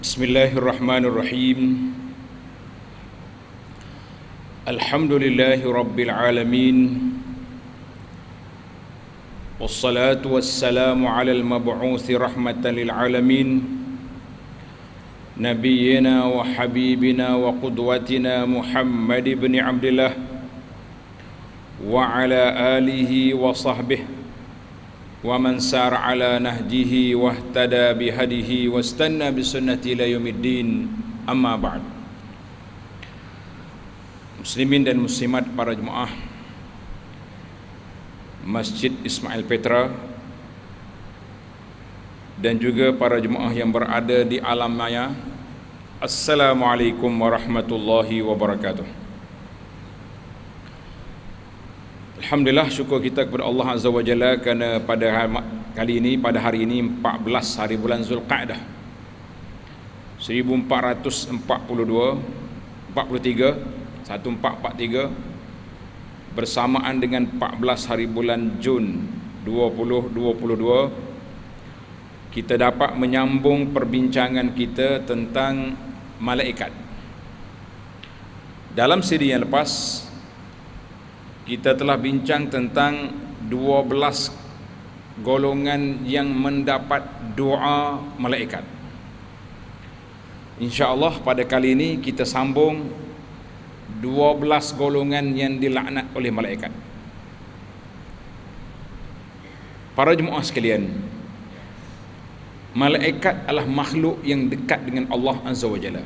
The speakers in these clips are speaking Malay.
Bismillahirrahmanirrahim. Alhamdulillahi rabbil alamin. Wassalatu wassalamu ala al-mab'uthi rahmatan lil alamin. Nabiyyina wa habibina wa qudwatina Muhammad ibn Abdullah wa ala alihi wa sahbihi wa man sar ala nahjihi wahtada bihadihi wastanna bisunnati ila yaumiddin, amma ba'd. Muslimin dan muslimat, para jemaah Masjid Ismail Petra dan juga para jemaah yang berada di alam maya, Assalamualaikum warahmatullahi wabarakatuh. Alhamdulillah, syukur kita kepada Allah Azza wa Jalla kerana pada hari ini 14 hari bulan Zulqa'dah 1443 bersamaan dengan 14 hari bulan Jun 2022, kita dapat menyambung perbincangan kita tentang malaikat. Dalam siri yang lepas kita telah bincang tentang 12 golongan yang mendapat doa malaikat. InsyaAllah pada kali ini kita sambung 12 golongan yang dilaknat oleh malaikat. Para jemaah sekalian, malaikat adalah makhluk yang dekat dengan Allah Azza wa Jalla.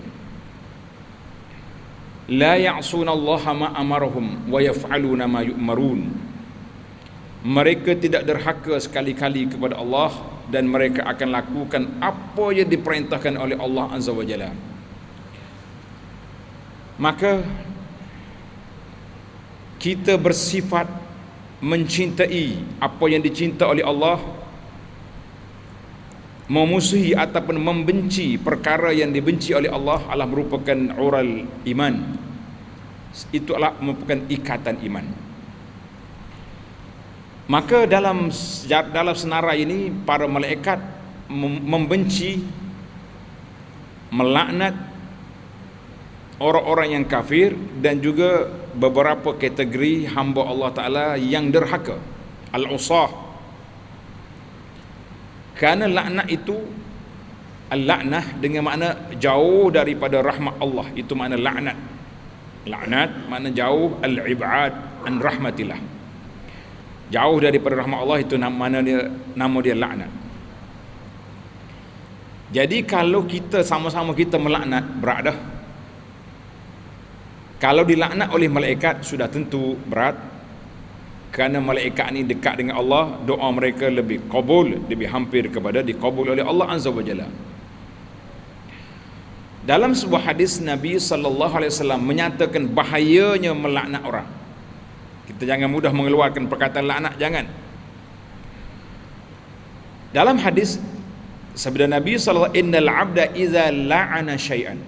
La ya'sunallaha ma amarahum wa yaf'aluna ma yu'marun. Mereka tidak derhaka sekali-kali kepada Allah dan mereka akan lakukan apa yang diperintahkan oleh Allah Azza wa Jalla. Maka kita bersifat mencintai apa yang dicinta oleh Allah, memusuhi ataupun membenci perkara yang dibenci oleh Allah adalah merupakan ural iman. Itu adalah merupakan ikatan iman. Maka dalam senarai ini para malaikat membenci, melaknat orang-orang yang kafir dan juga beberapa kategori hamba Allah Ta'ala yang derhaka, al-usah. Kerana laknat itu, al-laknah dengan makna jauh daripada rahmat Allah, itu makna laknat. Laknat makna jauh, al-ibad an rahmatillah, jauh daripada rahmat Allah, itu nama dia laknat. Jadi kalau kita sama-sama kita melaknat, berat dah. Kalau dilaknat oleh malaikat sudah tentu berat, kerana malaikat ini dekat dengan Allah, doa mereka lebih kabul, lebih hampir kepada dikabul oleh Allah Azza wa Jalla. Dalam sebuah hadis Nabi SAW menyatakan bahayanya melaknat orang. Kita jangan mudah mengeluarkan perkataan laknat, jangan. Dalam hadis sabda Nabi SAW, innal abda iza la'ana syai'an,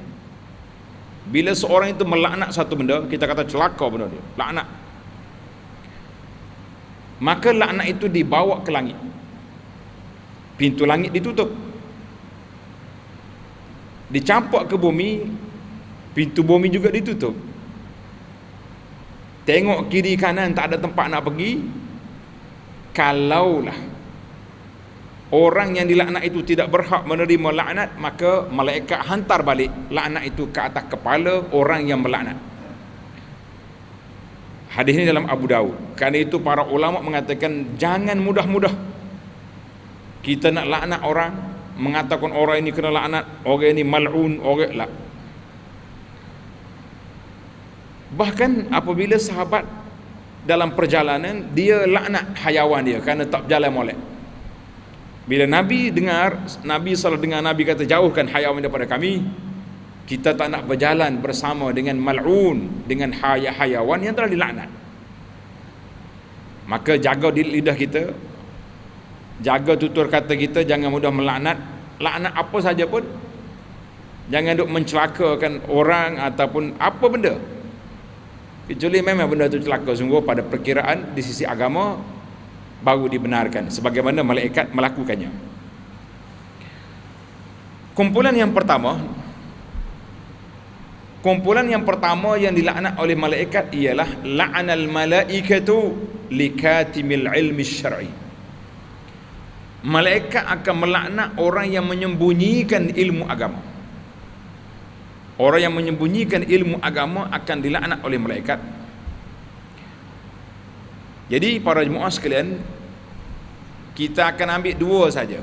bila seorang itu melaknat satu benda, kita kata celaka benda dia, laknat, maka laknat itu dibawa ke langit, pintu langit ditutup, dicampak ke bumi, pintu bumi juga ditutup. Tengok kiri kanan tak ada tempat nak pergi. Kalaulah orang yang dilaknat itu tidak berhak menerima laknat, maka malaikat hantar balik laknat itu ke atas kepala orang yang melaknat. Hadis ini dalam Abu Daud. Kerana itu para ulama mengatakan jangan mudah-mudah kita nak laknat orang, mengatakan orang ini kena laknat, orang ini mal'un, orang la. Bahkan apabila sahabat dalam perjalanan dia laknat hayawan dia kerana tak berjalan molek. Bila Nabi dengar, Nabi selalu dengar Nabi kata jauhkan hayawan daripada kami, kita tak nak berjalan bersama dengan mal'un, dengan hayawan yang telah dilaknat. Maka jaga lidah kita, jaga tutur kata kita, jangan mudah melaknat. Laknat apa saja pun, jangan duk mencelakakan orang ataupun apa benda, kecuali memang benda itu celaka sungguh pada perkiraan di sisi agama, baru dibenarkan sebagaimana malaikat melakukannya. Kumpulan yang pertama yang dilaknat oleh malaikat ialah la'anal malaikatu likatimil ilmi syar'i. Malaikat akan melaknat orang yang menyembunyikan ilmu agama. Orang yang menyembunyikan ilmu agama akan dilaknat oleh malaikat. Jadi para jemaah sekalian, kita akan ambil dua saja.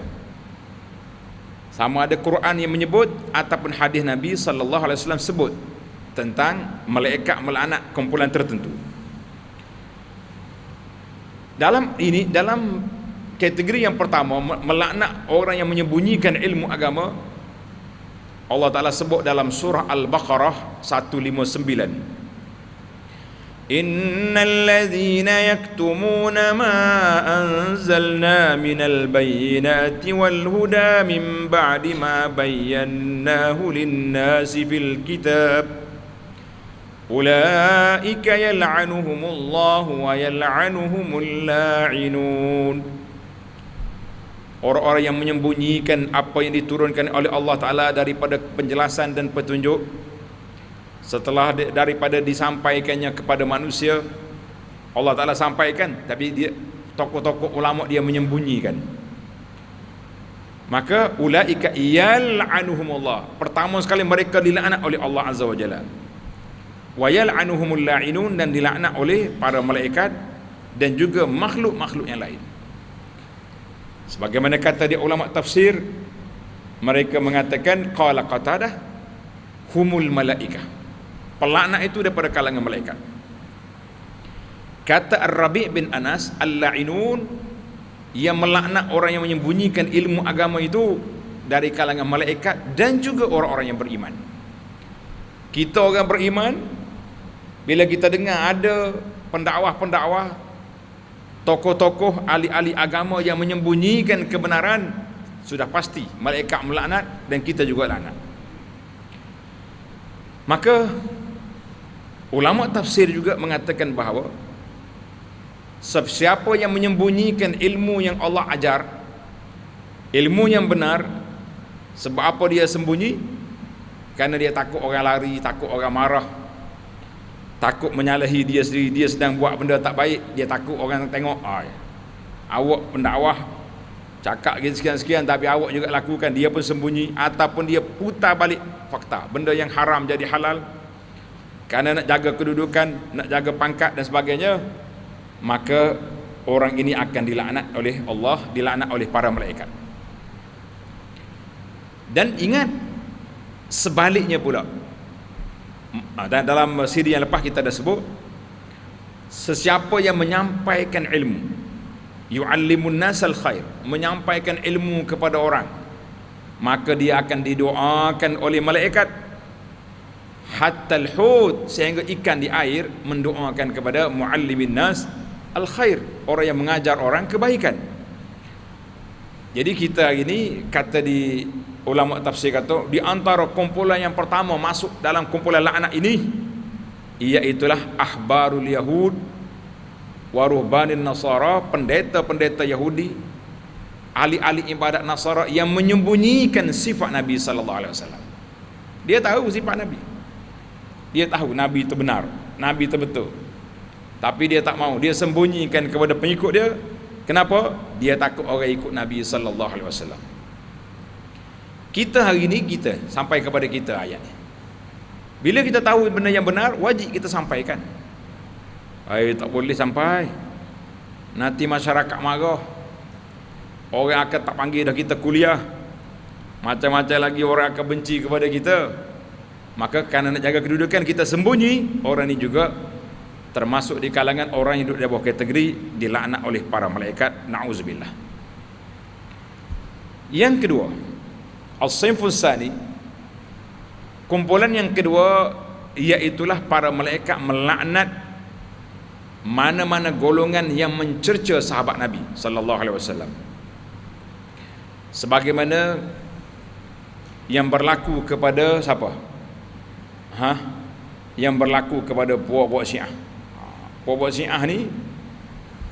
Sama ada Quran yang menyebut ataupun hadis Nabi sallallahu alaihi wasallam sebut tentang malaikat melaknat kumpulan tertentu. Dalam kategori yang pertama, melaknat orang yang menyembunyikan ilmu agama, Allah Ta'ala sebut dalam surah Al-Baqarah 159. Innal ladzina yaktumuna ma anzalna minal bayyinati wal huda min ba'di ma bayyannahu lin-nasi fil kitab ulaika yal'anuhumullahu wa yal'anuhumul la'inun. Orang-orang yang menyembunyikan apa yang diturunkan oleh Allah Ta'ala daripada penjelasan dan petunjuk, setelah daripada disampaikannya kepada manusia, Allah Ta'ala sampaikan, tapi dia tokoh-tokoh ulama dia menyembunyikan. Maka ulaika yal'anuhumullah, pertama sekali mereka dilaknat oleh Allah Azza wa Jalla, wa yal'anuhumul la'inun, dan dilaknat oleh para malaikat dan juga makhluk-makhluk yang lain. Sebagaimana kata di ulama tafsir, mereka mengatakan qala Qatadah humul malaikah, pelaknat itu daripada kalangan malaikat. Kata Ar-Rabi' bin Anas, al-la'inun, yang melaknat orang yang menyembunyikan ilmu agama itu dari kalangan malaikat dan juga orang-orang yang beriman. Kita orang beriman, bila kita dengar ada pendakwah-pendakwah, tokoh-tokoh ahli-ahli agama yang menyembunyikan kebenaran, sudah pasti malaikat melaknat dan kita juga laknat. Maka ulama tafsir juga mengatakan bahawa siapa yang menyembunyikan ilmu yang Allah ajar, ilmu yang benar, sebab apa dia sembunyi? Kerana dia takut orang lari, takut orang marah, takut menyalahi dia sendiri. Dia sedang buat benda tak baik, dia takut orang tengok, awak pendakwah cakap sekian-sekian tapi awak juga lakukan. Dia pun sembunyi, ataupun dia putar balik fakta, benda yang haram jadi halal kerana nak jaga kedudukan, nak jaga pangkat dan sebagainya. Maka orang ini akan dilaknat oleh Allah, dilaknat oleh para malaikat. Dan ingat, sebaliknya pula, dalam siri yang lepas kita dah sebut, sesiapa yang menyampaikan ilmu, yu'allimun nasal khair, menyampaikan ilmu kepada orang, maka dia akan didoakan oleh malaikat hatta al-hut, sehingga ikan di air mendoakan kepada muallimin nas al-khair, orang yang mengajar orang kebaikan. Jadi kita ini, kata di ulama tafsir kata, di antara kumpulan yang pertama masuk dalam kumpulan laknat ini, iaitulah ahbarul yahud wa ruhbanin nasara, pendeta-pendeta Yahudi, ahli-ahli ibadat Nasara yang menyembunyikan sifat Nabi sallallahu alaihi wasallam. Dia tahu sifat Nabi, dia tahu Nabi itu benar, Nabi itu betul, tapi dia tak mau, dia sembunyikan kepada pengikut dia. Kenapa? Dia takut orang ikut Nabi sallallahu alaihi wasallam. Kita hari ini, kita sampai kepada kita ayat ni. Bila kita tahu benda yang benar, wajib kita sampaikan. Tak boleh sampai, nanti masyarakat marah, orang akan tak panggil dah kita kuliah, macam-macam lagi orang akan benci kepada kita. Maka kerana nak jaga kedudukan, kita sembunyi. Orang ni juga termasuk di kalangan orang yang duduk di bawah kategori dilaknat oleh para malaikat, na'udzubillah. Yang kedua, as-sinfus tsani, kumpulan yang kedua, iaitulah para malaikat melaknat mana-mana golongan yang mencerca sahabat Nabi sallallahu alaihi wasallam, sebagaimana yang berlaku kepada siapa? Yang berlaku kepada puak-puak Syiah. Puak-puak Syiah ni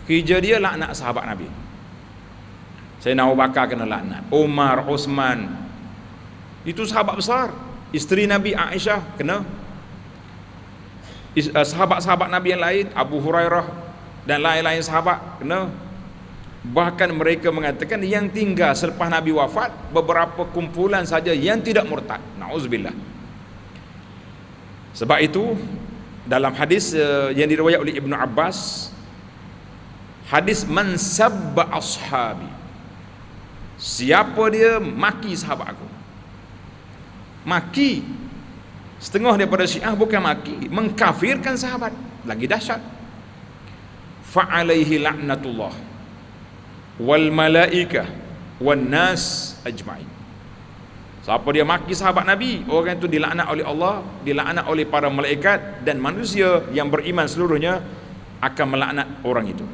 kerja dia laknat sahabat Nabi. Sayyidina Abu Bakar kena laknat, Umar, Uthman, Itu sahabat besar. Isteri Nabi Aisyah kena. Sahabat-sahabat Nabi yang lain, Abu Hurairah dan lain-lain sahabat kena. Bahkan mereka mengatakan yang tinggal selepas Nabi wafat beberapa kumpulan saja yang tidak murtad. Na'udzubillah. Sebab itu dalam hadis yang diriwayat oleh Ibnu Abbas, hadis man sabba ashabi, siapa dia maki sahabat aku. Maki setengah daripada Syiah bukan maki, mengkafirkan sahabat, lagi dahsyat. Fa alaihi la'natullah wal malaikah wan nas ajma'in. Siapa dia maki sahabat Nabi, orang itu dilaknat oleh Allah, dilaknat oleh para malaikat, dan manusia yang beriman seluruhnya akan melaknat orang itu.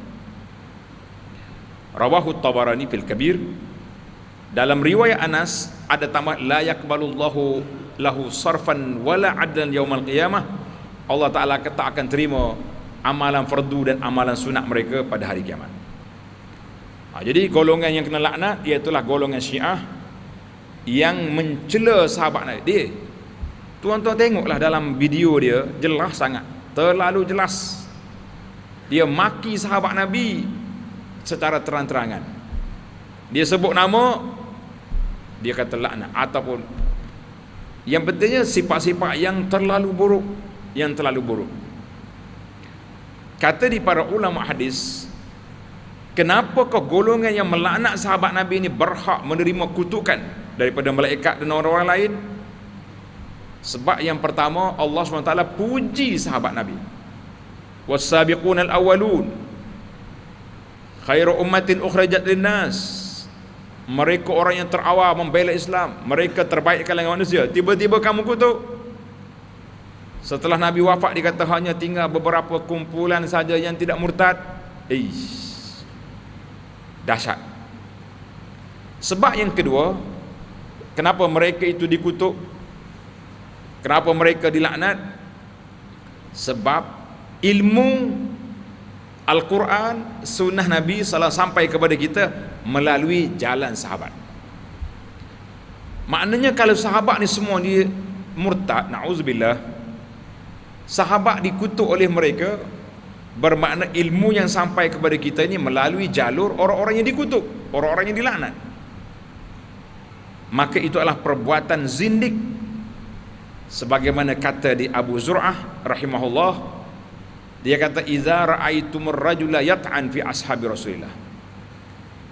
Rawahu Tabarani fil Kabir. Dalam riwayat Anas ada tambah la yaqbalullahu lahu sarfan wala adlan yaumal qiyamah. Allah Taala tak akan terima amalan fardu dan amalan sunat mereka pada hari kiamat. Jadi golongan yang kena laknat iaitulah golongan Syiah yang mencela sahabat Nabi. Dia, tuan-tuan tengoklah dalam video dia, jelas sangat, terlalu jelas. Dia maki sahabat Nabi secara terang-terangan. Dia sebut nama, dia kata laknat, ataupun yang pentingnya sifat-sifat yang terlalu buruk, yang terlalu buruk. Kata di para ulama hadis, kenapakah golongan yang melaknat sahabat Nabi ini berhak menerima kutukan daripada malaikat dan orang-orang lain? Sebab yang pertama, Allah SWT puji sahabat Nabi. Was-sabiqunal awwalun khairu ummatin ukhrajat linnas. Mereka orang yang terawal membela Islam, mereka terbaik kalangan manusia. Tiba-tiba kamu kutuk. Setelah Nabi wafat dikata hanya tinggal beberapa kumpulan saja yang tidak murtad. Dahsyat. Sebab yang kedua, kenapa mereka itu dikutuk? Kenapa mereka dilaknat? Sebab ilmu Al-Quran, sunnah Nabi SAW sampai kepada kita melalui jalan sahabat. Maknanya kalau sahabat ni semua dia murtad, na'udzubillah, sahabat dikutuk oleh mereka, bermakna ilmu yang sampai kepada kita ini melalui jalur orang-orang yang dikutuk, orang-orang yang dilaknat. Maka itu adalah perbuatan zindik. Sebagaimana kata di Abu Zur'ah rahimahullah, dia kata idza ra'aitumur rajula yat'an fi ashabi Rasulillah.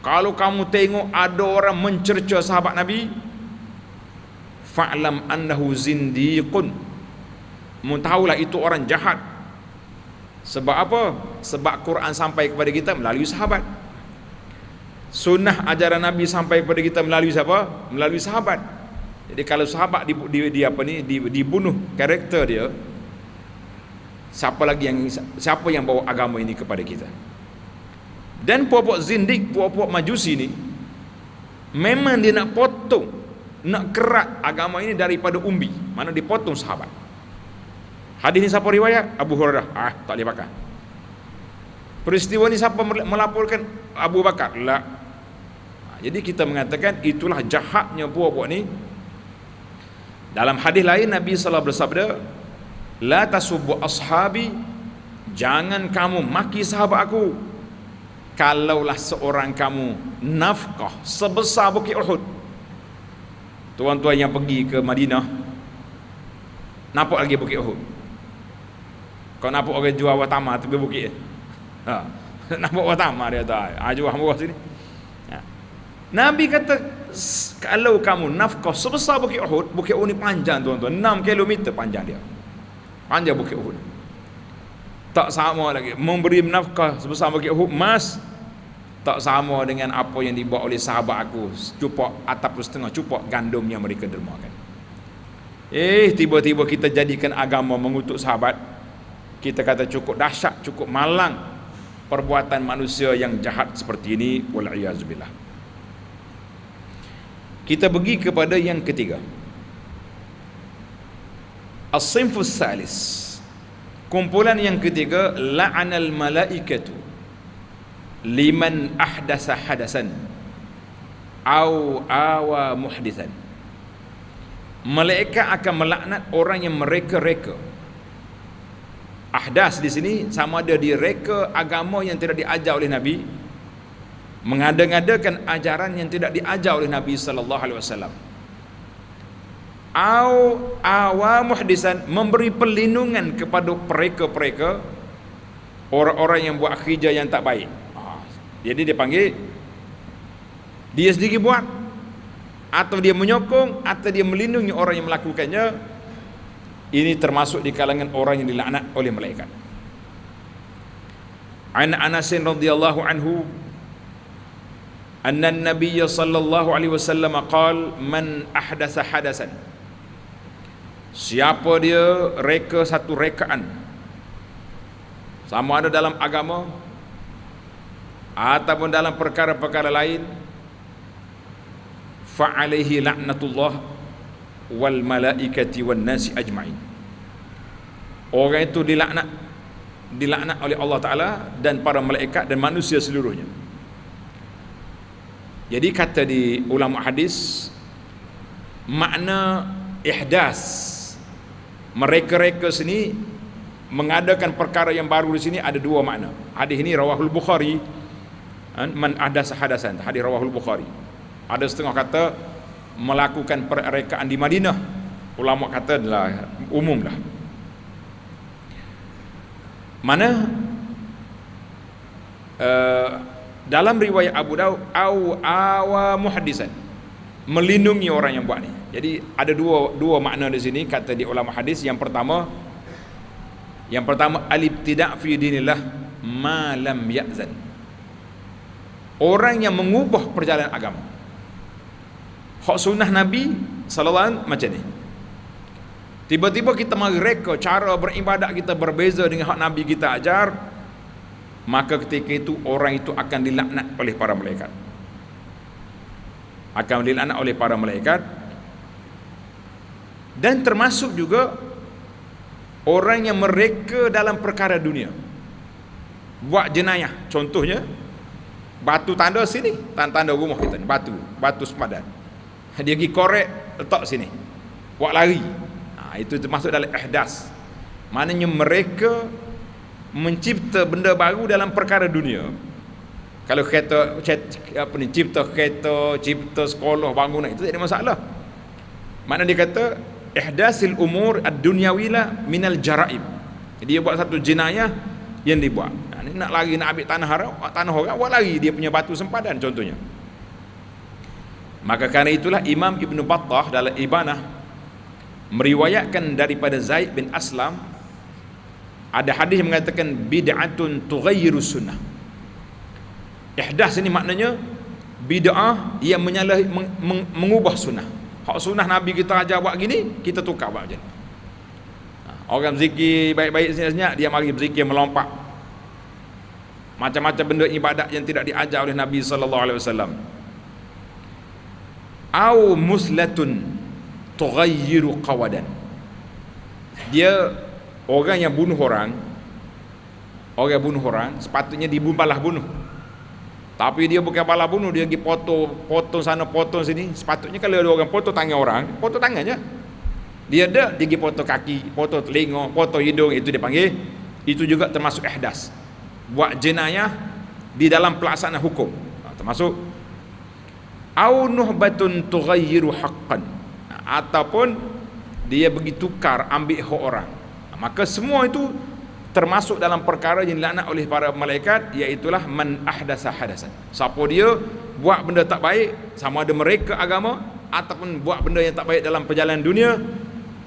Kalau kamu tengok ada orang mencerca sahabat Nabi, fa'lam annahu zindiqun. Tahulah itu orang jahat. Sebab apa? Sebab Quran sampai kepada kita melalui sahabat. Sunnah ajaran Nabi sampai kepada kita melalui siapa? Melalui sahabat. Jadi kalau sahabat dibunuh karakter dia, siapa yang bawa agama ini kepada kita? Dan puak-puak zindik, puak-puak majusi ni memang dia nak potong, nak kerat agama ini daripada umbi. Mana dipotong sahabat. Hadis ni siapa riwayat? Abu Hurairah. Tak boleh pakai. Peristiwa ni siapa melaporkan? Abu Bakar. La. Jadi kita mengatakan itulah jahatnya puak-puak ni. Dalam hadis lain Nabi SAW bersabda, la tasubbu ashabi, jangan kamu maki sahabat aku. Kalaulah seorang kamu nafkah sebesar bukit Uhud. Tuan-tuan yang pergi ke Madinah, nampak lagi bukit Uhud? Kau nampak orang jual watama tepi bukit? Nampak watama dia tak? Jual bawah sini. Nabi kata kalau kamu nafkah sebesar bukit Uhud. Bukit Uhud ni panjang tuan-tuan, 6 km panjang dia. Panjang bukit Uhud. Tak sama lagi memberi nafkah sebesar bukit Uhud, mas, tak sama dengan apa yang dibuat oleh sahabat aku, cupak atap setengah cupak gandum yang mereka dermakan. Tiba-tiba kita jadikan agama mengutuk sahabat. Kita kata cukup dahsyat, cukup malang perbuatan manusia yang jahat seperti ini, wal'iyazubillah. Kita pergi kepada yang ketiga, as-sinfus salis, kumpulan yang ketiga, la'anal malaikatu liman ahdasa hadasan au awa muhdisan. Malaikat akan melaknat orang yang mereka-reka. Ahdas di sini sama ada dia reka agama yang tidak diajar oleh Nabi, mengada-ngadakan ajaran yang tidak diajar oleh Nabi sallallahu alaihi wasallam. Awa muhdisan, memberi perlindungan kepada mereka-mereka orang-orang yang buat kerja yang tak baik. Jadi dia panggil dia sendiri buat, atau dia menyokong, atau dia melindungi orang yang melakukannya. Ini termasuk di kalangan orang yang dilaknat oleh malaikat. An Anas radhiyallahu anhu anna an-nabiy sallallahu alaihi wasallam qala man ahdatsa hadasan, siapa dia reka satu rekaan, sama ada dalam agama ataupun dalam perkara-perkara lain, fa alaihi laknatullah wal malaikati wan nasi ajma'in. Orang itu dilaknat oleh Allah Ta'ala dan para malaikat dan manusia seluruhnya. Jadi kata di ulama hadis, makna ihdas, mereka-reka sini mengadakan perkara yang baru di sini ada dua makna. Hadis ini rawahul Bukhari, man ahdas hadasan, hadis rawahul Bukhari. Ada setengah kata melakukan perekaan di Madinah, ulama kata adalah umum lah. Mana dalam riwayat Abu Daud awa muhaddisan, melindungi orang yang buat ni. Jadi ada dua makna di sini kata di ulama hadis. Yang pertama al-ibtida' fi dinillah ma lam ya'zan, orang yang mengubah perjalanan agama. Hak sunnah Nabi sallallahu alaihi wasallam macam ni. Tiba-tiba kita mari reka cara beribadat kita berbeza dengan hak Nabi kita ajar, maka ketika itu orang itu akan dilaknat oleh para malaikat. Akan dilaknat oleh para malaikat. Dan termasuk juga orang yang mereka dalam perkara dunia, buat jenayah. Contohnya batu tanda sini, tanda rumah kita ni, batu sempadan. Dia pergi korek letak sini, buat lari. Itu termasuk dalam ihdas. Maknanya mereka mencipta benda baru dalam perkara dunia. Kalau kereta cipta kereta, cipta sekolah, bangunan, itu tak ada masalah. Maknanya dia kata ihdasil umur ad-dunyawila minal jaraib. Jadi dia buat satu jenayah yang dibuat. Ni nak lari, nak ambil tanah orang, buat lari dia punya batu sempadan contohnya. Maka kerana itulah Imam Ibn Battah dalam Ibanah meriwayatkan daripada Zaid bin Aslam, ada hadis yang mengatakan bid'atun tughayyiru sunnah. Ihdas ini maknanya bid'ah yang mengubah sunnah. Hak sunnah Nabi kita ajar buat gini, kita tukar buat macam ni. Orang berzikir baik-baik senyap-senyap, dia mari berzikir melompat. Macam-macam benda ibadat yang tidak diajar oleh Nabi sallallahu alaihi wasallam. Au muslatun tughayyiru qawadan. Dia orang yang bunuh orang sepatutnya balas bunuh. Tapi dia bukan balas bunuh, dia pergi potong sana potong sini. Sepatutnya kalau ada orang potong tangan orang, potong tangannya. Dia pergi potong kaki, potong telinga, potong hidung, itu dia panggil. Itu juga termasuk ihdas, buat jenayah di dalam pelaksanaan hukum. Termasuk au nuhbatun tughayyiru haqqan, ataupun dia pergi tukar ambil hak orang. Maka semua itu termasuk dalam perkara yang dilaknat oleh para malaikat, iaitulah man ahdasa hadasan. Siapa dia buat benda tak baik, sama ada mereka agama ataupun buat benda yang tak baik dalam perjalanan dunia,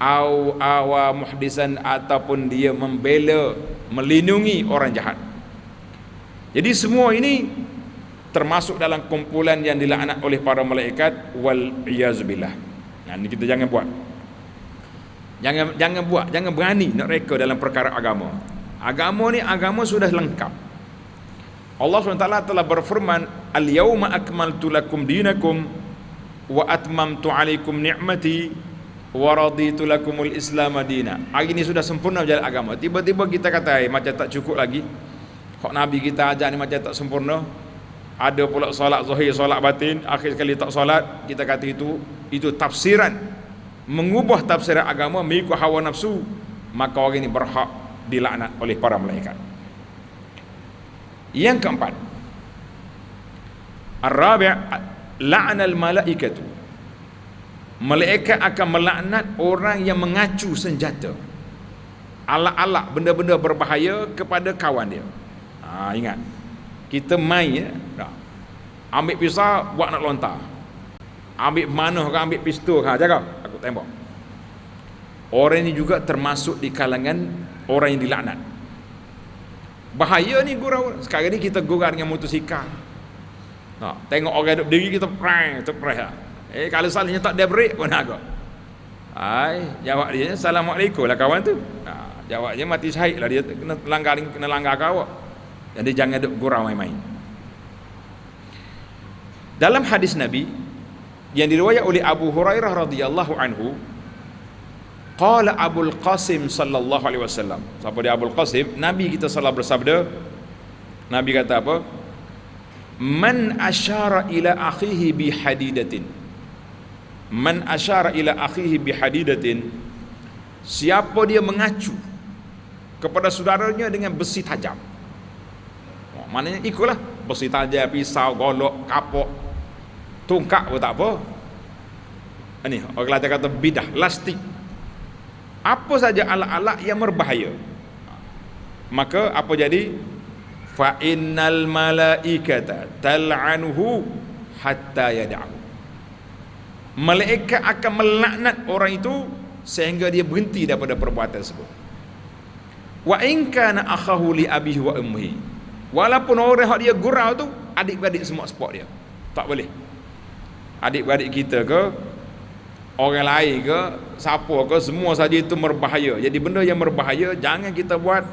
au awa muhdisan, ataupun dia membela, melindungi orang jahat. Jadi semua ini termasuk dalam kumpulan yang dilaknat oleh para malaikat, wal iyazubillah. Ini kita jangan buat. Jangan berani nak reka dalam perkara agama. Agama ni agama sudah lengkap. Allah SWT telah berfirman, al-yawma akmaltu lakum dinakum wa atmamtu alaikum ni'mati wa raditu lakumul islam madina. Hari ini sudah sempurna jalan agama. Tiba-tiba kita kata macam tak cukup lagi. Hak Nabi kita ajar ni macam tak sempurna. Ada pula solat zahir, solat batin, akhir sekali tak solat. Kita kata itu tafsiran mengubah tafsiran agama mengikut hawa nafsu, maka orang ini berhak dilaknat oleh para malaikat. Yang keempat, ar-rabi' la'nal malaikatu, malaikat akan melaknat orang yang mengacu senjata, alat-alat benda-benda berbahaya kepada kawan dia. Ingat, kita main ambil pisau buat nak lontar, ambil panah ke ambil pistol jaga aku tembak. Orang ini juga termasuk di kalangan orang yang dilaknat. Bahaya ni gurau. Sekarang ni kita gurau dengan motosikal. Tengok orang duduk diri kita prang. Kalau salahnya tak dia break pun agak. Jawab dia, Assalamualaikum lah kawan tu. Jawab dia mati syahid lah, dia kena langgar kau. Jadi jangan duduk gurau main-main. Dalam hadis Nabi yang diriwayat oleh Abu Hurairah radhiyallahu anhu, qala Abul Qasim sallallahu alaihi wasallam. Siapa dia Abul Qasim? Nabi kita salah bersabda. Nabi kata apa? Man asyara ila akhihi bi hadidatin. Man asyara ila akhihi bi hadidatin. Siapa dia mengacu kepada saudaranya dengan besi tajam. Maknanya ikutlah besi tajam, pisau, golok, kapok, tungkak pun tak apa. Ini orang Kelantan kata bidah, lastik. Apa saja alat-alat yang berbahaya, maka apa jadi? Fa innal malaikata tal'anuhu hatta yad'u. Malaikat akan melaknat orang itu sehingga dia berhenti daripada perbuatan tersebut. Wa in kana akhahu li abihi wa ummihi. Walaupun orang yang dia gurau tu adik-beradik semua support dia. Tak boleh. Adik-beradik kita ke, orang lain ke, siapa ke, semua saja itu berbahaya. Jadi benda yang berbahaya jangan kita buat.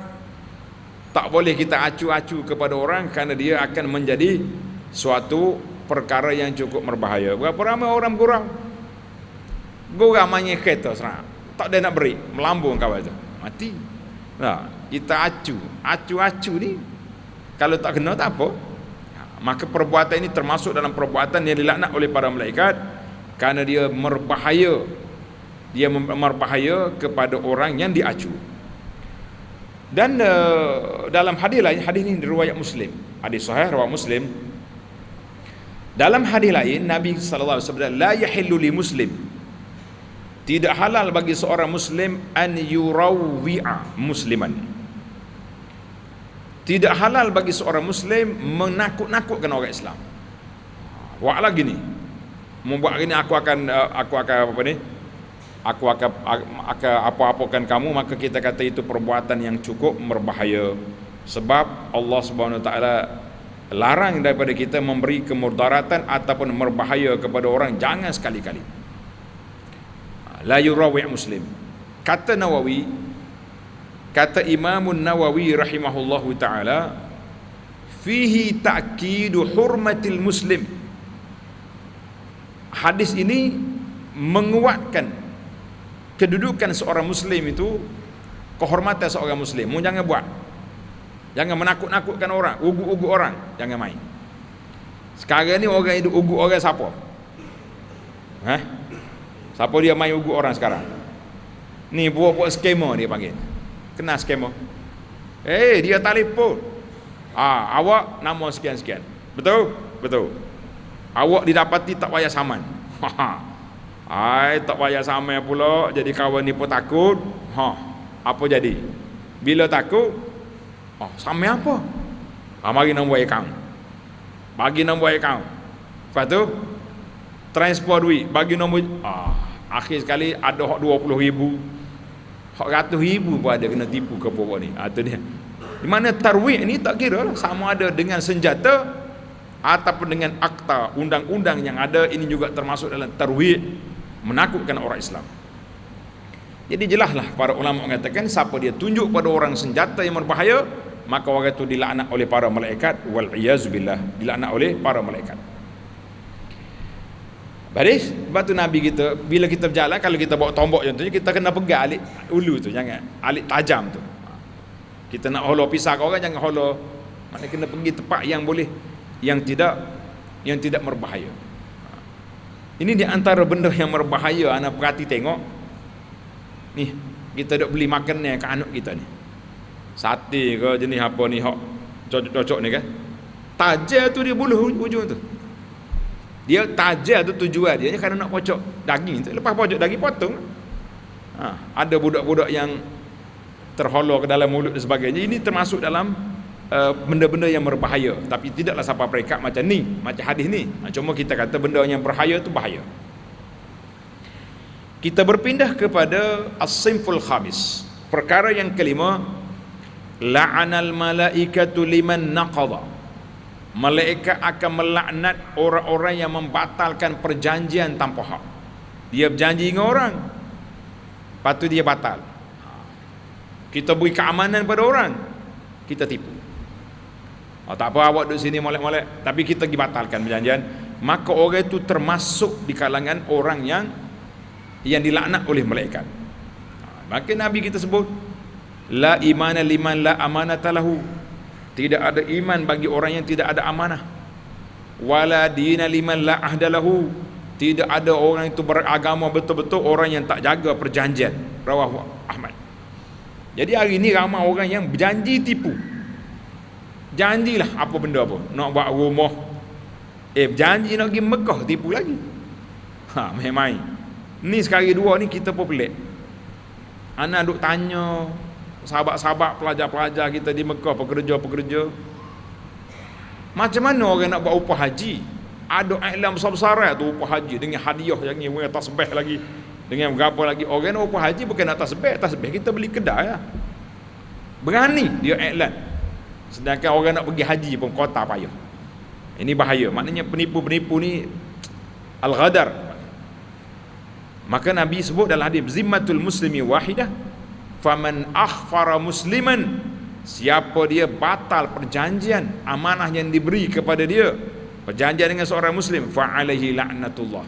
Tak boleh kita acu-acu kepada orang kerana dia akan menjadi suatu perkara yang cukup berbahaya. Berapa ramai orang gurau? Gurau main kereta serang, tak ada nak beri, melambung kawan tu, mati. Kita acu ni kalau tak kena tak apa. Maka perbuatan ini termasuk dalam perbuatan yang dilaknat oleh para malaikat kerana dia berbahaya. Dia berbahaya kepada orang yang diacu. Dan dalam hadis lain, hadis ini riwayat Muslim, hadis sahih riwayat Muslim. Dalam hadis lain Nabi sallallahu alaihi wasallam, la yahillu li muslim, tidak halal bagi seorang muslim an yurawwi'a musliman. Tidak halal bagi seorang muslim menakut-nakutkan orang Islam. Buatlah gini, membuat gini aku akan apa ni? Aku akan apa-apakan kamu, maka kita kata itu perbuatan yang cukup berbahaya. Sebab Allah Subhanahu Wa Taala larang daripada kita memberi kemudaratan ataupun berbahaya kepada orang. Jangan sekali-kali. La yurawi' muslim. Kata Nawawi, kata Imam Nawawi rahimahullahu taala, fihi ta'kidu hurmatil muslim. Hadis ini menguatkan kedudukan seorang muslim itu, kehormatan seorang muslim. Jangan buat. Jangan menakut-nakutkan orang, ugu-ugu orang, jangan main. Sekarang ni orang itu ugu orang siapa? Siapa dia main ugu orang sekarang? Ni buat skema dia panggil. Kena skema. Dia telefon. Awak nama sekian-sekian. Betul? Betul. Awak didapati tak payah saman. Tak payah sama pula. Jadi kawan ni pun takut. Apa jadi? Bila takut, sama apa? Mari nombor akaun. Bagi nombor akaun. Lepas tu transfer duit, bagi nombor. Akhir sekali ada hak 20,000, hak 100,000 pun ada kena tipu ke pokok ni. Itu dia. Di mana tarwih ni tak kira lah, sama ada dengan senjata ataupun dengan akta undang-undang yang ada. Ini juga termasuk dalam tarwih, menakutkan orang Islam. Jadi jelaslah para ulama mengatakan siapa dia tunjuk pada orang senjata yang berbahaya, maka orang itu dilaknat oleh para malaikat, wal iyazubillah, dilaknat oleh para malaikat. Baris, batu Nabi kita bila kita berjalan, kalau kita bawa tombok contohnya, kita kena pegang alik ulu tu, jangan alik tajam tu. Kita nak holor pisah ke orang, jangan holor, maknanya kena pergi tempat yang boleh, yang tidak berbahaya. Ini di antara benda yang berbahaya. Anak perhati tengok ni, kita duk beli makan ni ke anak kita ni, sate ke jenis apa ni hok cocok-cocok ni kan, tajal tu dia buluh ujung tu, dia tajal tu tujuan dia kerana nak pocok daging tu, lepas pocok daging potong. Ada budak-budak yang terholor ke dalam mulut dan sebagainya. Ini termasuk dalam benda-benda yang berbahaya, tapi tidaklah sampai peringkat macam ni, macam hadis ni. Cuma kita kata benda yang berbahaya tu bahaya. Kita berpindah kepada as-sinful khamis, perkara yang kelima. La'anal malaikatu liman naqadha, malaikat akan melaknat orang-orang yang membatalkan perjanjian tanpa hak. Dia berjanji dengan orang, lepas tu dia batal. Kita beri keamanan pada orang, kita tipu. Tak apa, awak duduk sini molek-molek, tapi kita pergi batalkan perjanjian. Maka orang itu termasuk di kalangan orang yang dilaknat oleh malaikat. Maka Nabi kita sebut, la imana liman la amanata lahu, tidak ada iman bagi orang yang tidak ada amanah. Wala dina liman la ahda lahu, tidak ada orang itu beragama betul-betul orang yang tak jaga perjanjian. Rawahu Ahmad. Jadi hari ni ramai orang yang berjanji tipu. Janjilah apa benda apa, nak buat rumah, berjanji nak pergi Mekah, tipu lagi. Main-main. Ni sekali dua ni kita pun pelik. Anak duk tanya sahabat-sahabat pelajar-pelajar kita di Mekah, pekerja-pekerja, macam mana orang nak buat upah haji? Ada iklan besar-besar tu upah haji dengan hadiah, dengan tasbih lagi, dengan berapa lagi. Orang nak upah haji bukan nak tasbih kita beli kedai lah. Berani dia iklan, sedangkan orang nak pergi haji pun kota payah. Ini bahaya. Maknanya penipu-penipu ni al-ghadar. Maka Nabi sebut dalam hadis, zimmatul muslimi wahidah, faman akhfara musliman, siapa dia batal perjanjian amanah yang diberi kepada dia, perjanjian dengan seorang muslim, fa alaihi la'natullah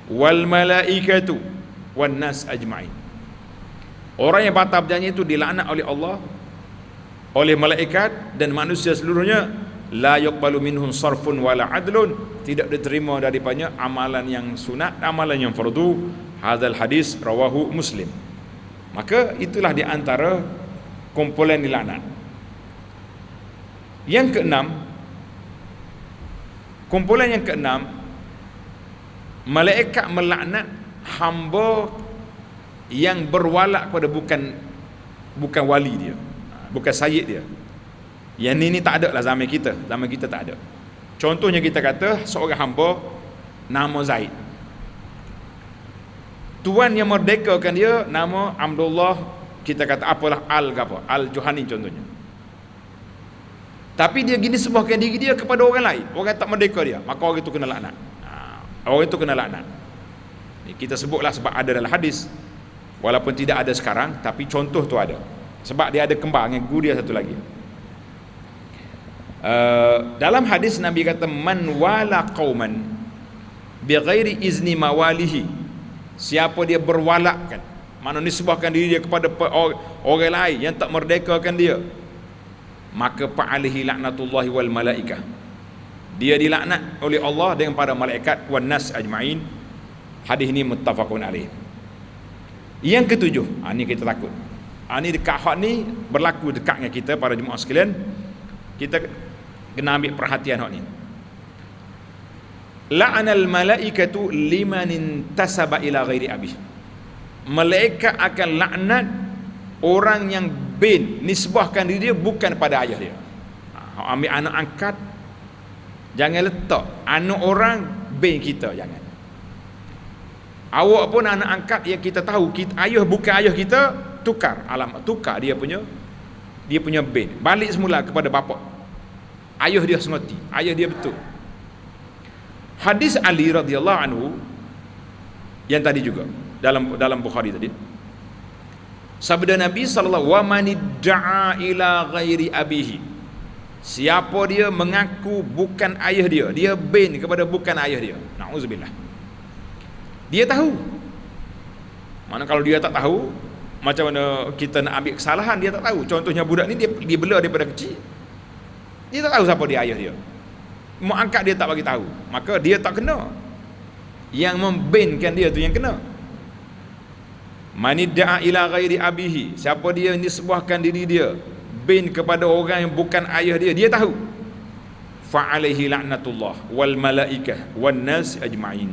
wal malaikatu wan nas ajma'in. Orang yang batal perjanjian itu dilaknat oleh Allah, oleh malaikat dan manusia seluruhnya. La yuqbalu minhum sarfun wala adlun, tidak diterima daripadanya amalan yang sunat, amalan yang fardu. Hadzal hadis rawahu Muslim. Maka itulah di antara kumpulan dilaknat. Yang keenam, kumpulan yang keenam, malaikat melaknat hamba yang berwalak pada bukan wali dia, bukan sayyid dia. Yang ni tak ada lah zaman kita tak ada. Contohnya kita kata seorang hamba nama Zaid, tuan yang merdekakan dia nama Abdullah, kita kata apalah Al-Juhani contohnya. Tapi dia gini sebahkan diri dia kepada orang lain, orang tak merdeka dia, maka orang itu kena laknat. Orang itu kena laknat. Kita sebutlah sebab ada dalam hadis, walaupun tidak ada sekarang, tapi contoh tu ada. Sebab dia ada kembar dengan guru dia satu lagi. Dalam hadis Nabi kata, man wala qauman bighairi izni mawalihi, siapa dia berwalakkan, mana nisbahkan diri dia kepada orang lain yang tak merdekakan dia, maka fa'alihi laknatullahi wal malaikah, dia dilaknat oleh Allah dengan para malaikat, wan nas ajma'in. Hadis ini muttafaqun alaih. Yang ketujuh, ni kita takut, ni dekat hak ni berlaku dekat dengan kita para jemaah sekalian. Kita kena ambil perhatian hak ni. La'anal malaikatu liman intasaba ila ghairi abih, malaikat akan laknat orang yang nisbahkan diri dia bukan pada ayah dia. Ambil anak angkat, jangan letak anak orang kita, jangan. Awak pun anak angkat yang kita tahu ayah bukan ayah kita, tukar alamat, tukar dia punya balik semula kepada bapa. Ayah dia sengoti, ayah dia betul. Hadis Ali radhiyallahu anhu yang tadi juga dalam Bukhari tadi, sabda Nabi sallallahu, wa man idda'a ila ghairi abihi, siapa dia mengaku bukan ayah dia kepada bukan ayah dia, na'udzubillah. Dia tahu. Mana kalau dia tak tahu, macam mana kita nak ambil kesalahan? Dia tak tahu. Contohnya budak ni dia bela daripada kecil, dia tak tahu siapa dia ayah dia, mak angkat dia tak bagi tahu, maka dia tak kena. Yang membankan dia tu yang kena. Manidda'a ila ghairi abihi, siapa dia nisbahkan diri dia bin kepada orang yang bukan ayah dia, dia tahu. Fa alaihi la'natullah wal malaikah wan nas ajma'in.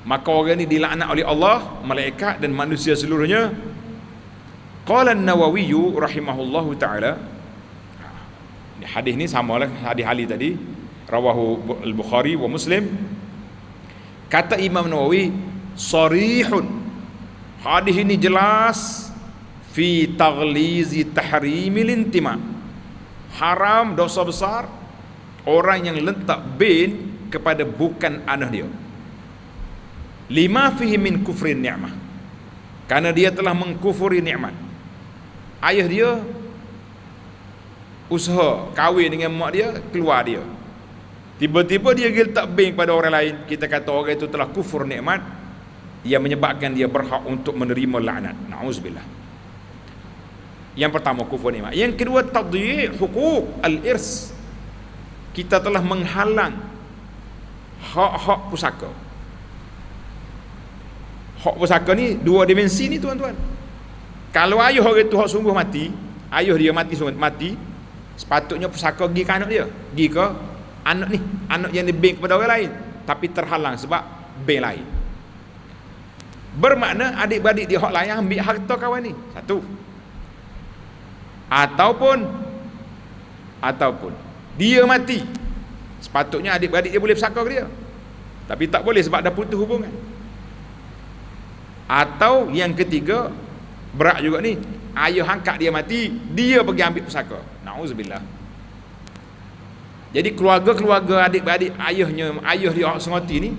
Maka orang ni dilaknat oleh Allah, malaikat dan manusia seluruhnya. Qala an-Nawawi rahimahullahu taala. Hadis ni samalah hadis Ali tadi, rawahu al-Bukhari wa Muslim. Kata Imam Nawawi, sarihun, hadis ini jelas fi taghlizi tahrimil intima, haram, dosa besar orang yang letak bin kepada bukan anak dia. Lima fihi min kufrin ni'mah, karena dia telah mengkufuri nikmat. Ayah dia usaha kahwin dengan mak dia, keluar dia, tiba-tiba dia letak bin kepada orang lain, kita kata orang itu telah kufur nikmat, yang menyebabkan dia berhak untuk menerima laknat. Na'udzubillah. Yang pertama kufur nikmat. Yang kedua tadyi' huquq al-irs, kita telah menghalang hak-hak pusaka. Hak pusaka ni dua dimensi ni tuan-tuan. Kalau ayah orang tu hak sungguh mati, ayah dia mati sungguh mati, sepatutnya pusaka pergi ke anak dia, pergi ke anak ni, anak yang dibank kepada orang lain, tapi terhalang sebab bank lain. Bermakna adik-beradik dia hak lain ambil harta kawan ni. Satu. Ataupun dia mati, sepatutnya adik-beradik dia boleh pusaka ke dia, tapi tak boleh sebab dah putus hubungan. Atau yang ketiga, berat juga ni, ayah angkat dia mati, dia pergi ambil pusaka. Na'udzubillah. Jadi keluarga-keluarga adik-beradik ayah dia hak sengoti ni,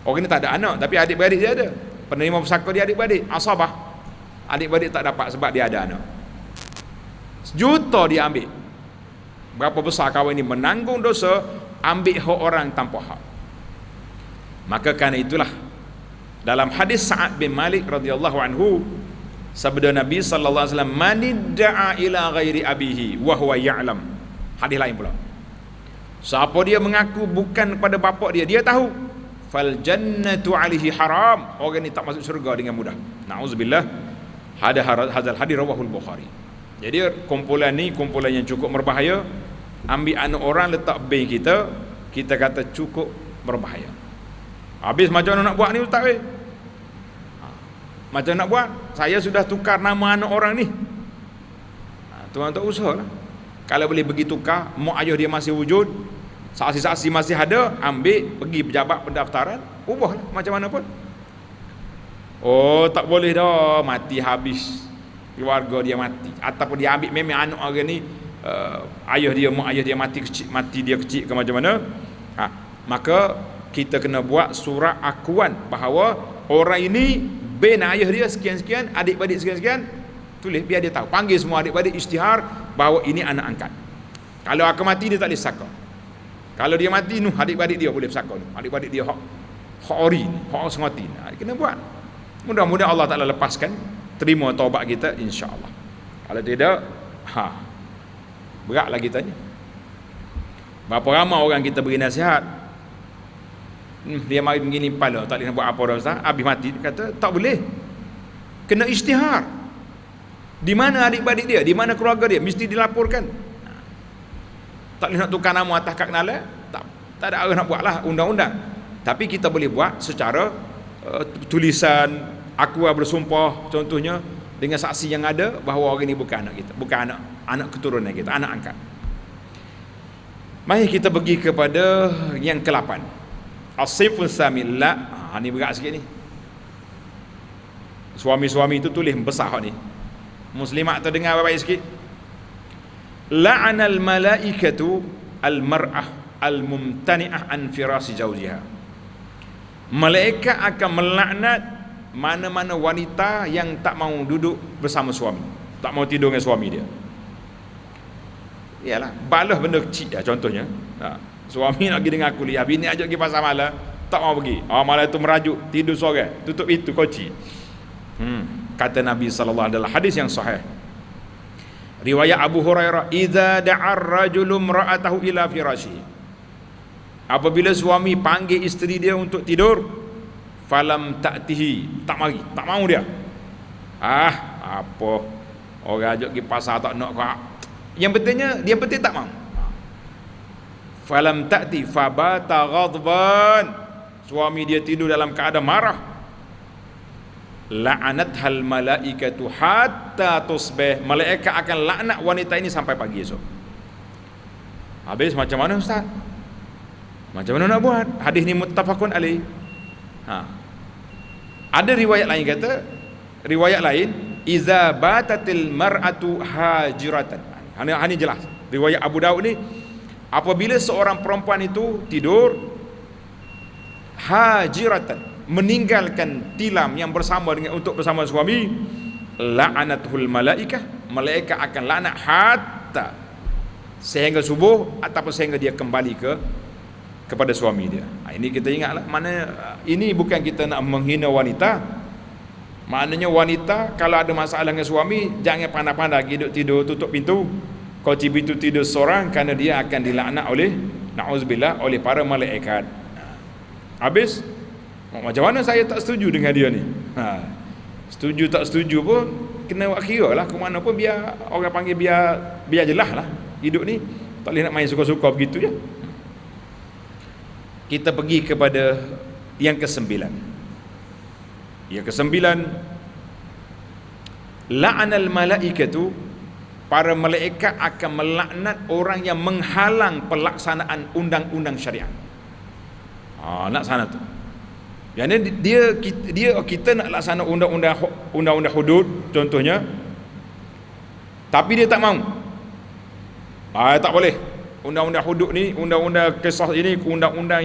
orang ni tak ada anak tapi adik-beradik dia ada, penerima pusaka dia adik-beradik, asabah. Adik-beradik tak dapat sebab dia ada anak. Sejuta dia ambil. Berapa besar kawan ni menanggung dosa ambil hak orang tanpa hak. Maka kerana itulah dalam hadis Sa'ad bin Malik radhiyallahu anhu, sabda Nabi sallallahu alaihi wasallam, manidda'a ila ghairi abihi wa huwa ya'lam. Hadis lain pula, siapa dia mengaku bukan pada bapa dia, dia tahu, fal jannatu alaihi haram, orang ni tak masuk syurga dengan mudah. Na'udzubillah. Hadzal hadis rawahul Bukhari. Jadi kumpulan ni kumpulan yang cukup berbahaya. Ambil anak orang letak bank kita, kita kata cukup berbahaya. Habis macam mana nak buat ni ustaz weh? Macam nak buat? Saya sudah tukar nama anak orang ni. Tuan-tuan usahalah. Kalau boleh pergi tukar, mak ayah dia masih wujud, saksi-saksi masih ada, ambil, pergi pejabat pendaftaran, ubahlah macam mana pun. Oh, tak boleh dah, mati habis, keluarga dia mati, ataupun dia ambil memang anak orang ni, ayah dia, mak ayah dia mati kecil, mati dia kecil ke macam mana, maka kita kena buat surat akuan bahawa orang ini bin ayah dia sekian-sekian, adik-beradik sekian-sekian, tulis biar dia tahu, panggil semua adik-beradik, isytihar bahawa ini anak angkat. Kalau akan mati dia tak boleh saka. Kalau dia mati nuh, adik-beradik dia boleh saka, adik-beradik dia hak ori, hak sengoti. Kena buat. Mudah-mudahan Allah Taala lepaskan, terima taubat kita insya-Allah. Kalau tidak, beratlah kita ni. Berapa ramai orang kita beri nasihat, dia mari begini pala, tak boleh nak buat apa dah ustaz, habis mati, dia kata tak boleh, kena isytihar. Di mana adik-beradik dia, di mana keluarga dia, mesti dilaporkan. Tak boleh nak tukar nama atas kad kenalan, tak ada arah nak buatlah undang-undang. Tapi kita boleh buat secara tulisan, aku bersumpah contohnya dengan saksi yang ada bahawa orang ini bukan anak kita, bukan anak keturunan kita, anak angkat. Mari kita pergi kepada yang ke-8. As-sifun samillah. Ni berat sikit ni. Suami-suami itu tulis besar ni. Muslimat terdengar baik sikit. La'anal malaikatu al-mar'ah al-mumtani'ah an firasi zawjiha. Malaikat akan melaknat mana-mana wanita yang tak mau duduk bersama suami, tak mau tidur dengan suami dia. Iyalah, balas benda kecil contohnya. Suami nak pergi dengan aku lihat, bini ajak pergi pasar malam, tak mau pergi. Malam itu merajuk, tidur seorang, tutup itu kunci. Kata Nabi sallallahu alaihi wasallam, hadis yang sahih. Riwayat Abu Hurairah, "Idza da'a ar-rajulu imra'atahu ila firashihi." Apabila suami panggil isteri dia untuk tidur, falam ta'tihi, tak mari, tak mau dia. Apa orang ajak pergi pasar tak nak kau. Yang pentingnya dia penting tak mau. Falam ta'ti fabata ghadban, suami dia tidur dalam keadaan marah. La'anathal malaikatu hatta tusbih, malaikat akan laknat wanita ini sampai pagi esok. Habis macam mana ustaz? Macam mana nak buat? Hadis ni muttafaqun alaih. Ada riwayat lain kata, riwayat lain, iza batatil mar'atu hajiratan. Ini jelas. Riwayat Abu Daud ni, apabila seorang perempuan itu tidur hajiratan, meninggalkan tilam yang bersama dengan untuk bersama suami, la'anatul malaikah, malaikat akan laknat hatta, sehingga subuh ataupun sehingga dia kembali kepada suami dia. Ini kita ingatlah, mana ini bukan kita nak menghina wanita. Maknanya wanita kalau ada masalah dengan suami, jangan pandai-pandai duduk tidur tutup pintu. Kau tidur seorang, kerana dia akan dilaknat oleh, na'uzubillah, oleh para malaikat. Habis macam mana saya tak setuju dengan dia ni? Setuju tak setuju pun kena buat kira lah. Ke mana pun biar orang panggil, biar jelas lah hidup ni. Tak boleh nak main suka-suka begitu je. Kita pergi kepada yang ke-9. Yang ke-9, la'anal malaikatu, para malaikat akan melaknat orang yang menghalang pelaksanaan undang-undang syariat. Nak sana tu. Yang kita nak laksana undang-undang hudud contohnya, tapi dia tak mau. Tak boleh. Undang-undang hudud ni, undang-undang kisah ini, undang-undang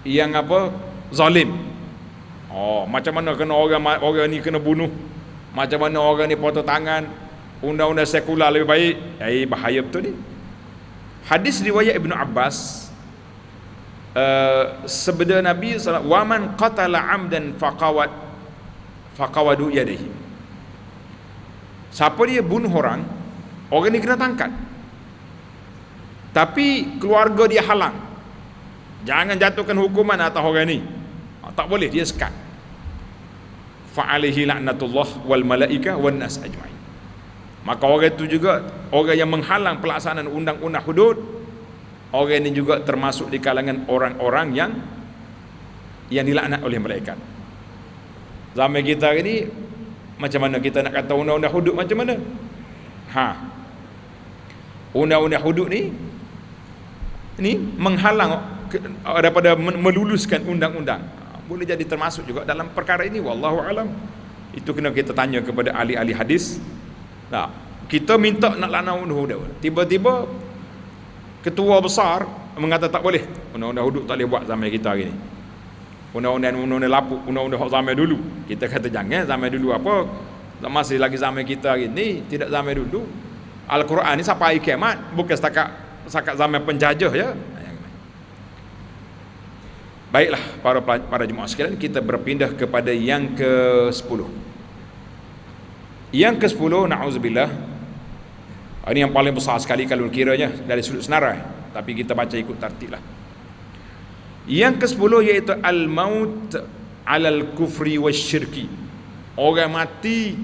yang apa? Zalim. Macam mana kena orang ni kena bunuh, macam mana orang ni potong tangan, undang-undang sekular lebih baik. Bahaya betul ni. Hadis riwayat Ibnu Abbas, sabda Nabi SAW, waman qatala amdan faqawadu yadihi, siapa dia bunuh orang ni kena tangkap, tapi keluarga dia halang, jangan jatuhkan hukuman atas orang ni, tak boleh, dia sekat. Fa'alihi la'natullah wal malaikah wan nas ajma'in. Maka orang itu juga orang yang menghalang pelaksanaan undang-undang hudud, orang ini juga termasuk di kalangan orang-orang yang dilaknat oleh malaikat. Zaman kita ini macam mana kita nak kata undang-undang hudud macam mana? Undang-undang hudud ni menghalang daripada meluluskan undang-undang. Boleh jadi termasuk juga dalam perkara ini, wallahu alam. Itu kena kita tanya kepada ahli-ahli hadis. Kita minta nak laknat undang-undang, tiba-tiba ketua besar mengata tak boleh, undang-undang hudud tak boleh buat zaman kita hari ni. Undang-undang lapuk, undang-undang zaman dulu. Kita kata jangan, zaman dulu apa, masih lagi zaman kita hari ni, tidak zaman dulu. Al-Quran ni sampai kiamat, bukan setakat zaman penjajah ya. Baiklah para jemaah sekalian, kita berpindah kepada yang ke-10. Yang ke-10, na'udzubillah, ini yang paling besar sekali kalau kiranya dari sudut senarai, tapi kita baca ikut tertib lah. Yang ke-10 iaitu al-maut alal kufri wasyirki, orang mati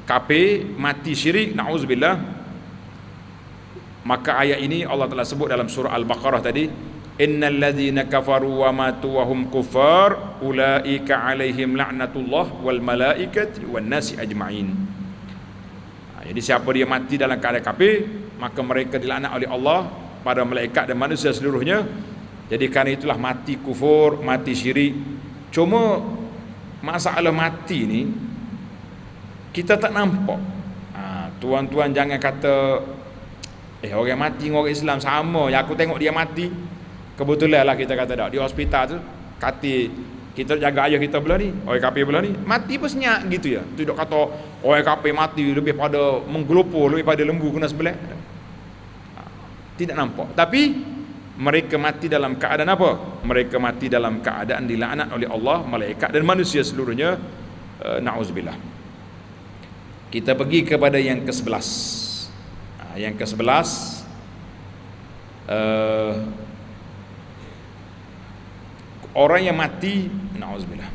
kafir, mati syirik, na'udzubillah. Maka ayat ini Allah telah sebut dalam surah Al-Baqarah tadi, innal ladzina kafaru wa matu wa hum kuffar ulaika alaihim la'natullah wal malaikati wan nasi ajma'in. Jadi siapa dia mati dalam keadaan kafir, maka mereka dilaknat oleh Allah, para malaikat dan manusia seluruhnya. Jadi kerana itulah mati kufur, mati syirik. Cuma masalah mati ni kita tak nampak. Tuan-tuan jangan kata orang mati dengan orang Islam sama, yang aku tengok dia mati. Kebetulan lah kita kata dah di hospital tu, kata kita jaga ayah kita belah ni, orang kafir belah ni mati pun senyap gitu ya. Tidak kata orang kafir mati lebih pada menggelopor, lebih pada lembu kena sebelah. Tidak nampak. Tapi mereka mati dalam keadaan apa? Mereka mati dalam keadaan dilaknat oleh Allah, malaikat dan manusia seluruhnya. Na'udzubillah. Kita pergi kepada yang ke-11. Yang ke-11, Orang yang mati, na'udzubillah.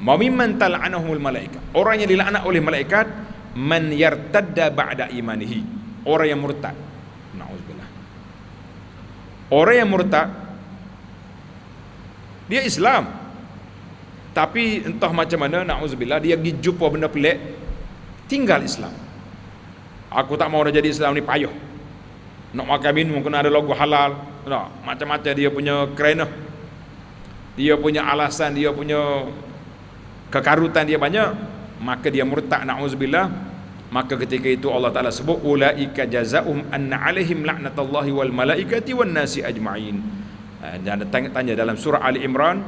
Mimman tal'anahumul malaikat. Orang yang dilaknat oleh malaikat, man yartadda ba'da imanihi. Orang yang murtad. Na'udzubillah. Orang yang murtad, dia Islam, tapi entah macam mana, na'udzubillah, dia pergi jumpa benda pelik, tinggal Islam. Aku tak mau dah jadi Islam ni, payah. Nak makan minum kena ada logo halal, tak? Macam-macam dia punya kerana, dia punya alasan, dia punya kekarutan dia banyak, maka dia murtad, na'udzubillah. Maka ketika itu Allah Ta'ala sebut, ulaika jazaum anna alaihim la'natullahi wal malaikati wan nasi ajma'in. Dan tanya dalam surah Ali Imran,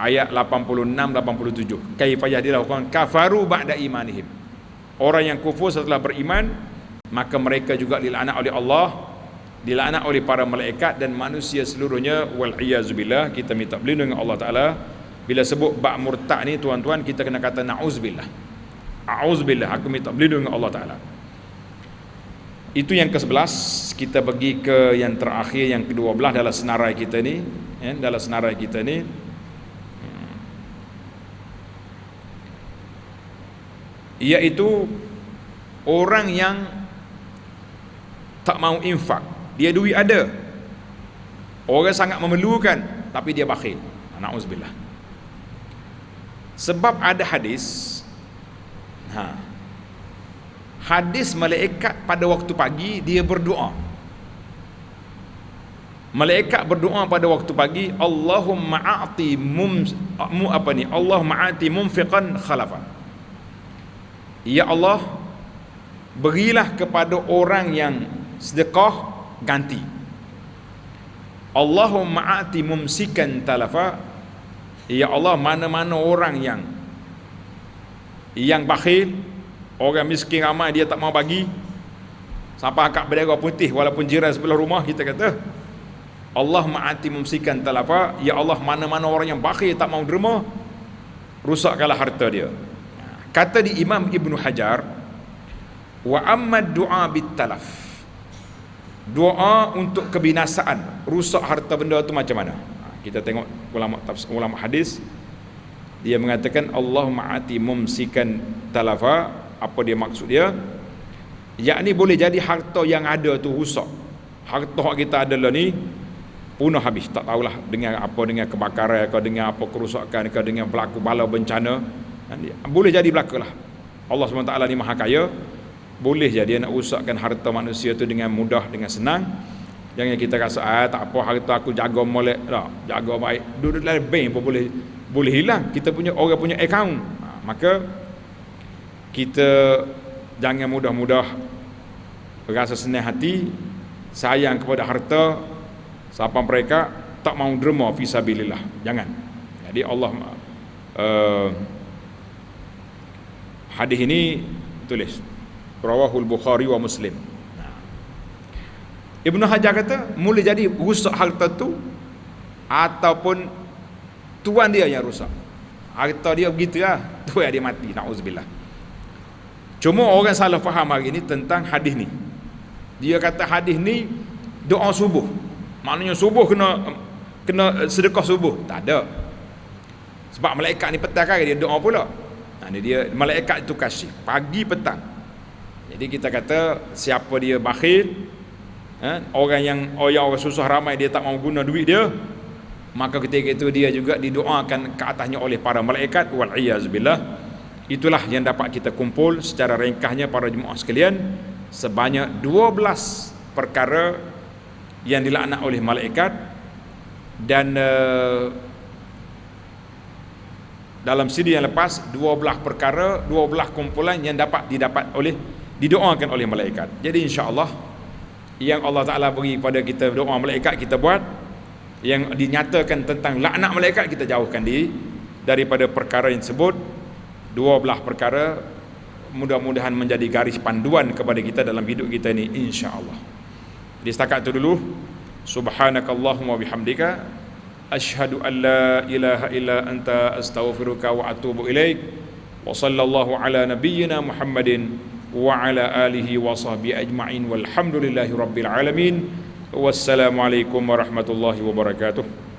ayat 86-87, kaifa yahdillahu qauman kafaru ba'da imanihim. Orang yang kufur setelah beriman, maka mereka juga dilaknat oleh Allah, dilaknat oleh para malaikat dan manusia seluruhnya, wal iyazubillah. Kita minta berlindung dengan Allah Ta'ala. Bila sebut bab murtad ni, tuan-tuan, kita kena kata na'uzubillah, a'uzubillah, aku minta berlindung dengan Allah Ta'ala. Itu yang ke-11. Kita pergi ke yang terakhir, yang ke-12 dalam senarai kita ni, dalam senarai kita ni, iaitu orang yang tak mau infak. Dia duit ada, orang sangat memerlukan, tapi dia bakhil. Na'udzubillah. Sebab ada hadis, hadis malaikat pada waktu pagi dia berdoa. Malaikat berdoa pada waktu pagi, Allahumma a'ti Allahumma a'ti munfiqan khalafan. Ya Allah, berilah kepada orang yang sedekah ganti. Allahumma a'ti mumsikan talafa. Ya Allah, mana-mana orang yang bakhil, orang miskin ramai dia tak mau bagi, sampai akak bendera putih walaupun jiran sebelah rumah, kita kata Allahumma a'ti mumsikan talafa. Ya Allah, mana-mana orang yang bakhil tak mau derma, rusakkanlah harta dia. Kata di Imam Ibn Hajar, wa amma du'a bit talaf, doa untuk kebinasaan, rusak harta benda tu macam mana? Kita tengok ulama hadis, dia mengatakan Allahumma ati mumsikan talafa. Apa dia maksud dia? Yakni boleh jadi harta yang ada tu rusak. Harta kita adalah ni punah habis, tak tahulah dengan apa, dengan kebakaran ke, dengan apa kerusakan ke, dengan berlaku bala bencana. Boleh jadi berlaku lah. Allah SWT ni maha kaya, boleh jadi nak rusakkan harta manusia tu dengan mudah, dengan senang. Jangan kita rasa tak apa, harta aku jaga molek, tak, jaga baik, duduk dalam bank pun boleh hilang. Kita punya, orang punya akaun. Maka kita jangan mudah-mudah rasa senang hati, sayang kepada harta, sampai mereka tak mau derma fisabilillah. Jangan. Jadi Allah hadis ini tulis rawahul Bukhari wa Muslim. Ibnu Hajar kata boleh jadi rusak harta tu, ataupun tuan dia yang rusak harta dia, begitu lah, tuan dia mati, na'udzubillah. Cuma orang salah faham hari ni tentang hadis ni. Dia kata hadis ni doa subuh, maknanya subuh kena sedekah subuh. Tak ada. Sebab malaikat ni petang kan dia doa pula. Ni dia, malaikat itu kasih pagi petang. Jadi kita kata siapa dia bakhil, orang susah ramai, dia tak mau guna duit dia, maka ketika itu dia juga didoakan ke atasnya oleh para malaikat, wal iyazubillah. Itulah yang dapat kita kumpul secara ringkasnya para jemaah sekalian, sebanyak 12 perkara yang dilaknat oleh malaikat. Dan dalam CD yang lepas 12 perkara, 12 kumpulan yang didoakan oleh malaikat. Jadi insya-Allah yang Allah Ta'ala beri pada kita doa malaikat, kita buat. Yang dinyatakan tentang laknat malaikat, kita jauhkan daripada perkara yang sebut. 12 perkara mudah-mudahan menjadi garis panduan kepada kita dalam hidup kita ni, insya-Allah. Jadi setakat itu dulu. Subhanakallahumma bihamdika asyhadu an la ilaha illa anta astaghfiruka wa atubu ilaik. Wa sallallahu ala nabiyyina Muhammadin wa ala alihi wa sahbihi ajma'in walhamdulillahi rabbil alamin. Wassalamualaikum warahmatullahi wabarakatuh.